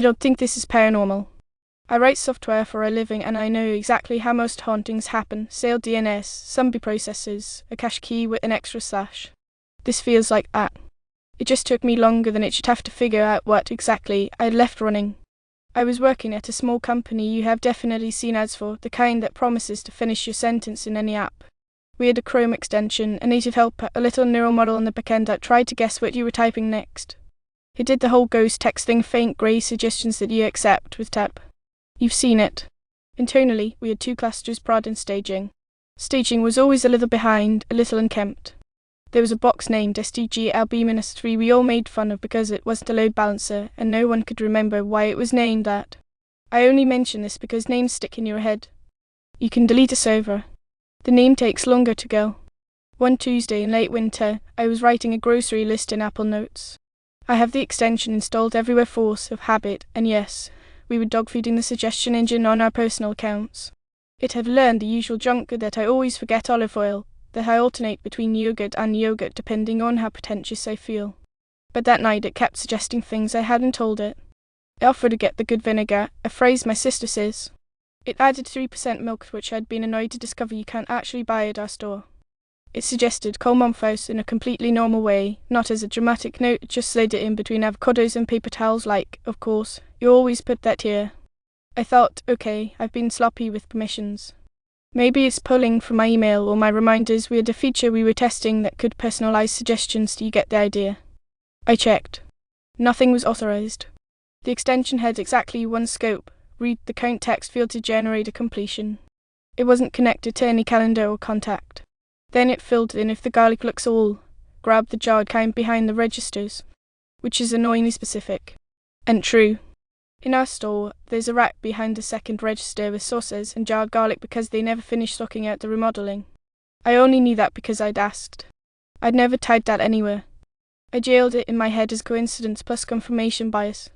I don't think this is paranormal. I write software for a living and I know exactly how most hauntings happen. Sailed DNS, zombie processes, a cache key with an extra slash. This feels like that. It just took me longer than it should have to figure out what exactly I'd left running. I was working at a small company you have definitely seen ads for, the kind that promises to finish your sentence in any app. We had a Chrome extension, a native helper, a little neural model on the backend that tried to guess what you were typing next. It did the whole ghost text thing, faint grey suggestions that you accept with tap. You've seen it. Internally, we had two clusters, prod and staging. Staging was always a little behind, a little unkempt. There was a box named STGLB-3 we all made fun of because it wasn't a load balancer, and no one could remember why it was named that. I only mention this because names stick in your head. You can delete a server. The name takes longer to go. One Tuesday in late winter, I was writing a grocery list in Apple Notes. I have the extension installed everywhere force of habit, and yes, we were dog-feeding the suggestion engine on our personal accounts. It had learned the usual junk that I always forget: olive oil, that I alternate between yogurt and yogurt depending on how pretentious I feel. But that night it kept suggesting things I hadn't told it. It offered to get the good vinegar, a phrase my sister says. It added 3% milk, which I'd been annoyed to discover you can't actually buy at our store. It suggested cold Momphos in a completely normal way, not as a dramatic note, just slid it in between avocados and paper towels like, of course, you always put that here. I thought, okay, I've been sloppy with permissions. Maybe it's pulling from my email or my reminders. We had a feature we were testing that could personalize suggestions. Do you get the idea? I checked. Nothing was authorized. The extension had exactly one scope: read the count text field to generate a completion. It wasn't connected to any calendar or contact. Then it filled in if the garlic looks all, grab the jarred kind behind the registers, which is annoyingly specific. And true. In our store, there's a rack behind the second register with sauces and jarred garlic because they never finished sorting out the remodeling. I only knew that because I'd asked. I'd never typed that anywhere. I jailed it in my head as coincidence plus confirmation bias.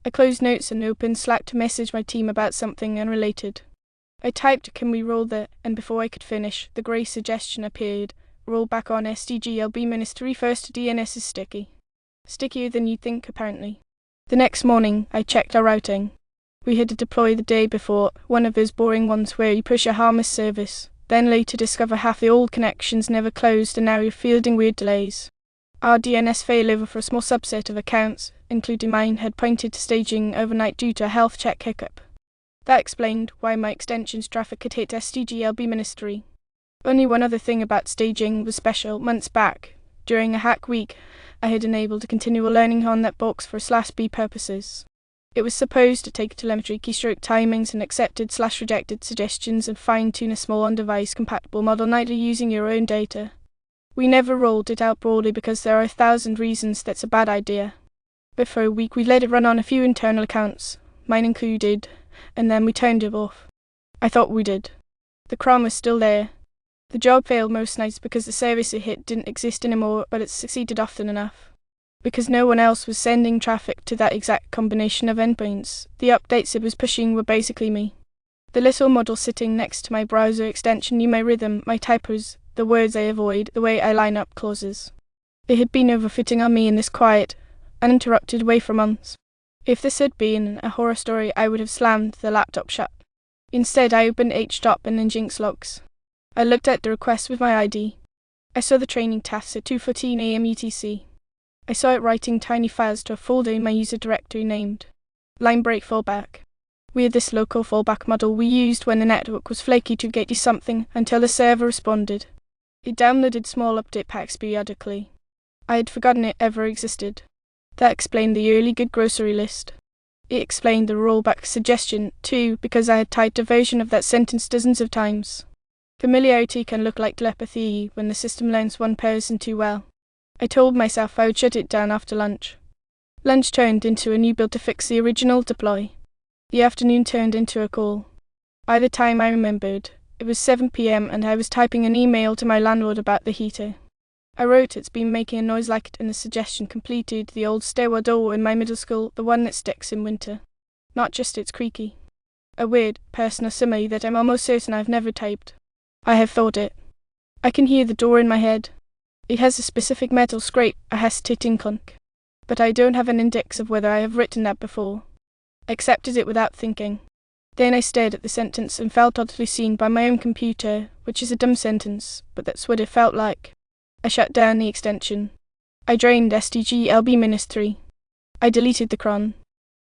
I closed notes and opened Slack to message my team about something unrelated. I typed, "Can we roll the," and before I could finish, the grey suggestion appeared: rollback on STGLB-3 first. DNS is sticky. Stickier than you'd think, apparently. The next morning, I checked our routing. We had to deploy the day before, one of those boring ones where you push a harmless service, then later discover half the old connections never closed and now you're fielding weird delays. Our DNS failover for a small subset of accounts, including mine, had pointed to staging overnight due to a health check hiccup. That explained why my extension's traffic had hit STGLB-3. Only one other thing about staging was special. Months back, during a hack week, I had enabled a continual learning on that box for /b purposes. It was supposed to take telemetry, keystroke timings, and accepted/rejected suggestions and fine-tune a small on-device compatible model, neither using your own data. We never rolled it out broadly because there are 1,000 reasons that's a bad idea. But for a week we let it run on a few internal accounts, mine included, and then we turned it off. I thought we did. The cron was still there. The job failed most nights because the service it hit didn't exist anymore, but it succeeded often enough. Because no one else was sending traffic to that exact combination of endpoints, the updates it was pushing were basically me. The little model sitting next to my browser extension knew my rhythm, my typos, the words I avoid, the way I line up clauses. It had been overfitting on me in this quiet, uninterrupted way for months. If this had been a horror story, I would have slammed the laptop shut. Instead, I opened htop and Nginx logs. I looked at the request with my ID. I saw the training tasks at 2:14 AM UTC. I saw it writing tiny files to a folder in my user directory named linebreak-fallback. We had this local fallback model we used when the network was flaky to get you something until the server responded. It downloaded small update packs periodically. I had forgotten it ever existed. That explained the early good grocery list. It explained the rollback suggestion, too, because I had typed a version of that sentence dozens of times. Familiarity can look like telepathy when the system learns one person too well. I told myself I would shut it down after lunch. Lunch turned into a new build to fix the original deploy. The afternoon turned into a call. By the time I remembered, it was 7 PM and I was typing an email to my landlord about the heater. I wrote it's been making a noise like it, and the suggestion completed the old stairwell door in my middle school, the one that sticks in winter. Not just it's creaky. A weird, personal simile that I'm almost certain I've never typed. I have thought it. I can hear the door in my head. It has a specific metal scrape, a hesitating clunk. But I don't have an index of whether I have written that before. I accepted it without thinking. Then I stared at the sentence and felt oddly seen by my own computer, which is a dumb sentence, but that's what it felt like. I shut down the extension. I drained STG-LB-3. I deleted the cron.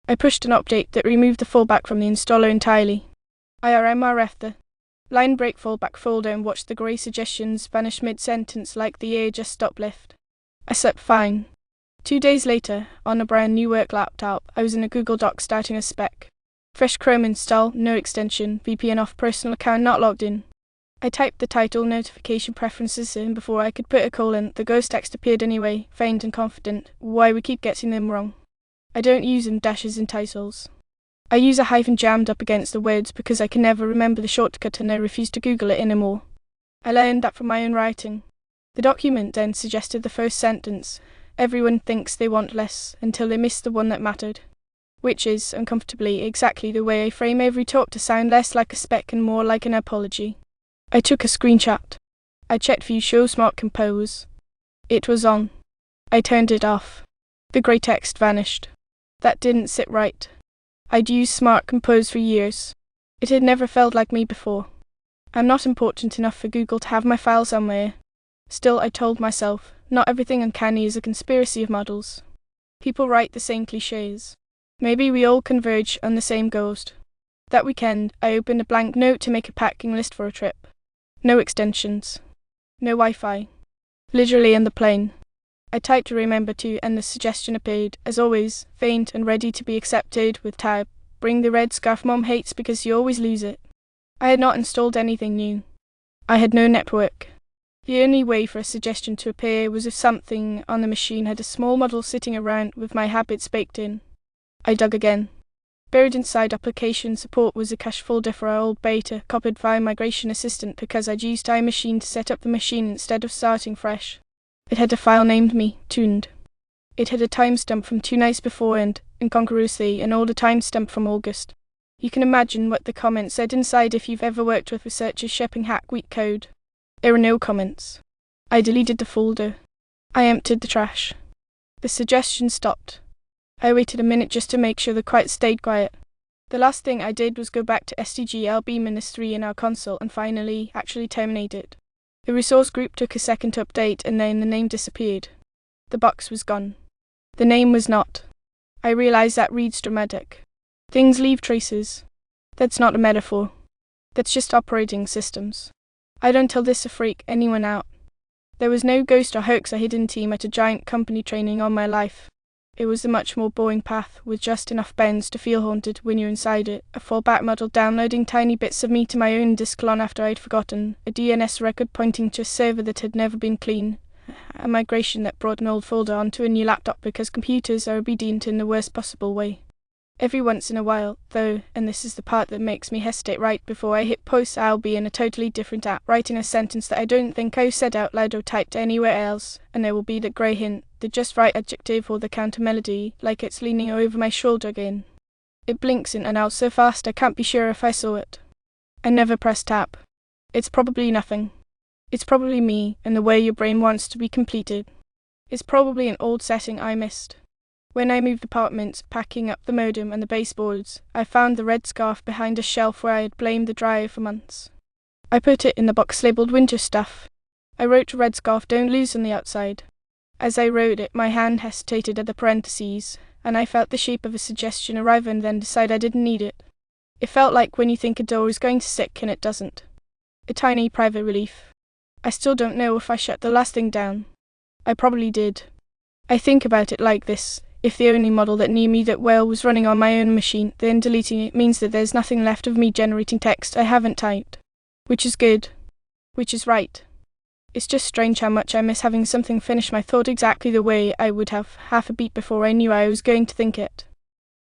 I pushed an update that removed the fallback from the installer entirely. I RMRF'd the linebreak-fallback folder and watched the grey suggestions vanish mid-sentence like the air just stopped lift. I slept fine. 2 days later, on a brand new work laptop, I was in a Google Doc starting a spec. Fresh Chrome install, no extension, VPN off, personal account not logged in. I typed the title notification preferences in before I could put a colon. The ghost text appeared anyway, faint and confident. Why we keep getting them wrong. I don't use them dashes in titles. I use a hyphen jammed up against the words because I can never remember the shortcut and I refuse to Google it anymore. I learned that from my own writing. The document then suggested the first sentence. Everyone thinks they want less until they miss the one that mattered. Which is, uncomfortably, exactly the way I frame every talk to sound less like a spec and more like an apology. I took a screenshot. I checked for Show Smart Compose. It was on. I turned it off. The grey text vanished. That didn't sit right. I'd used Smart Compose for years. It had never felt like me before. I'm not important enough for Google to have my file somewhere. Still, I told myself, not everything uncanny is a conspiracy of models. People write the same cliches. Maybe we all converge on the same ghost. That weekend, I opened a blank note to make a packing list for a trip. No extensions. No Wi-Fi. Literally in the plane. I typed to remember to, and the suggestion appeared, as always, faint and ready to be accepted with tab. Bring the red scarf Mom hates because you always lose it. I had not installed anything new. I had no network. The only way for a suggestion to appear was if something on the machine had a small model sitting around with my habits baked in. I dug again. Buried inside application support was a cache folder for our old beta, copied via Migration Assistant because I'd used iMachine to set up the machine instead of starting fresh. It had a file named me.tuned. It had a timestamp from 2 nights before and, incongruously, an older timestamp from August. You can imagine what the comments said inside if you've ever worked with researchers shipping hack weak code. There were no comments. I deleted the folder. I emptied the trash. The suggestion stopped. I waited a minute just to make sure the quiet stayed quiet. The last thing I did was go back to STG-LB-3 in our console and finally, actually terminate it. The resource group took a second to update and then the name disappeared. The box was gone. The name was not. I realized that reads dramatic. Things leave traces. That's not a metaphor. That's just operating systems. I don't tell this to freak anyone out. There was no ghost or hoax or hidden team at a giant company training on my life. It was a much more boring path, with just enough bends to feel haunted when you're inside it, a fallback model downloading tiny bits of me to my own disk clone after I'd forgotten, a DNS record pointing to a server that had never been clean, a migration that brought an old folder onto a new laptop because computers are obedient in the worst possible way. Every once in a while, though, and this is the part that makes me hesitate right before I hit post, I'll be in a totally different app, writing a sentence that I don't think I said out loud or typed anywhere else, and there will be the grey hint, the just right adjective or the counter melody, like it's leaning over my shoulder again. It blinks in and out so fast I can't be sure if I saw it. I never press tap. It's probably nothing. It's probably me, and the way your brain wants to be completed. It's probably an old setting I missed. When I moved apartments, packing up the modem and the baseboards, I found the red scarf behind a shelf where I had blamed the dryer for months. I put it in the box labelled winter stuff. I wrote red scarf don't lose on the outside. As I wrote it, my hand hesitated at the parentheses, and I felt the shape of a suggestion arrive and then decide I didn't need it. It felt like when you think a door is going to stick and it doesn't. A tiny private relief. I still don't know if I shut the last thing down. I probably did. I think about it like this. If the only model that knew me that well was running on my own machine, then deleting it means that there's nothing left of me generating text I haven't typed. Which is good. Which is right. It's just strange how much I miss having something finish my thought exactly the way I would have half a beat before I knew I was going to think it.